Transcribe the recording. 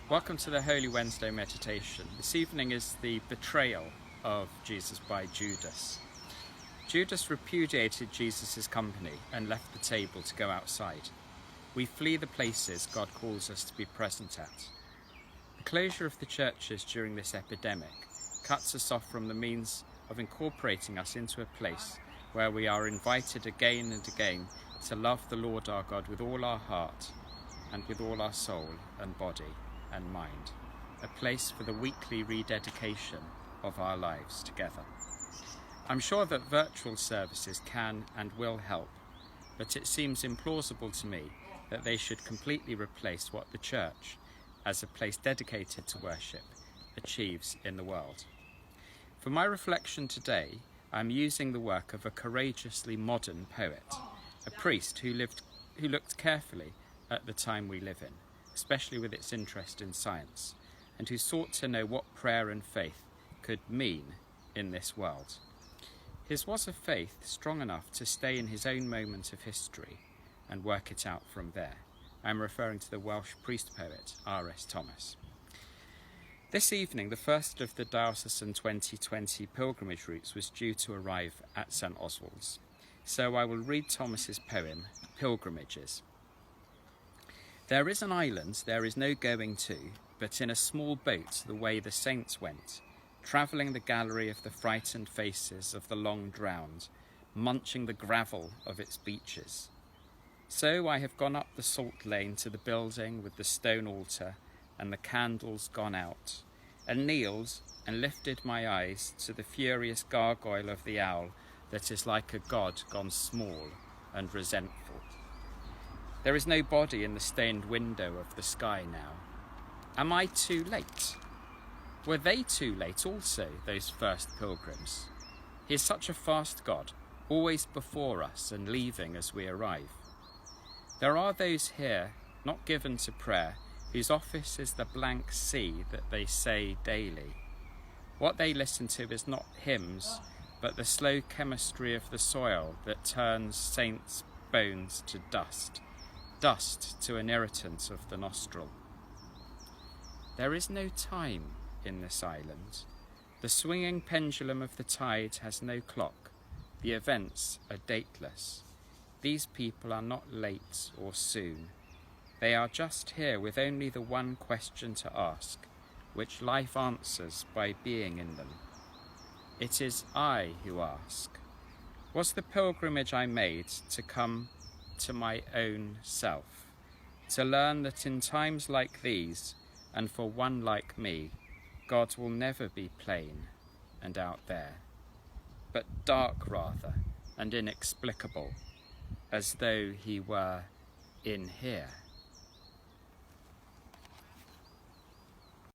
Welcome to the Holy Wednesday meditation. This evening is the betrayal of Jesus by Judas. Judas repudiated Jesus' company and left the table to go outside. We flee the places God calls us to be present at. The closure of the churches during this epidemic cuts us off from the means of incorporating us into a place where we are invited again and again to love the Lord our God with all our heart and with all our soul and body and mind, a place for the weekly rededication of our lives together. I'm sure that virtual services can and will help, but it seems implausible to me that they should completely replace what the church, as a place dedicated to worship, achieves in the world. For my reflection today, I'm using the work of a courageously modern poet, a priest who looked carefully at the time we live in, especially with its interest in science, and who sought to know what prayer and faith could mean in this world. His was a faith strong enough to stay in his own moment of history and work it out from there. I'm referring to the Welsh priest-poet R.S.Thomas. This evening, the first of the Diocesan 2020 pilgrimage routes was due to arrive at St Oswald's, so I will read Thomas's poem, Pilgrimages. There is an island there is no going to, but in a small boat the way the saints went, travelling the gallery of the frightened faces of the long drowned, munching the gravel of its beaches. So I have gone up the salt lane to the building with the stone altar and the candles gone out, and kneeled and lifted my eyes to the furious gargoyle of the owl that is like a god gone small and resentful. There is no body in the stained window of the sky now. Am I too late? Were they too late also, those first pilgrims? He is such a fast God, always before us and leaving as we arrive. There are those here, not given to prayer, whose office is the blank sea that they say daily. What they listen to is not hymns, but the slow chemistry of the soil that turns saints' bones to dust to an irritant of the nostril. There is no time in this island. The swinging pendulum of the tide has no clock. The events are dateless. These people are not late or soon. They are just here with only the one question to ask, which life answers by being in them. It is I who ask. Was the pilgrimage I made to come to my own self, to learn that in times like these, and for one like me, God will never be plain and out there, but dark rather and inexplicable, as though he were in here.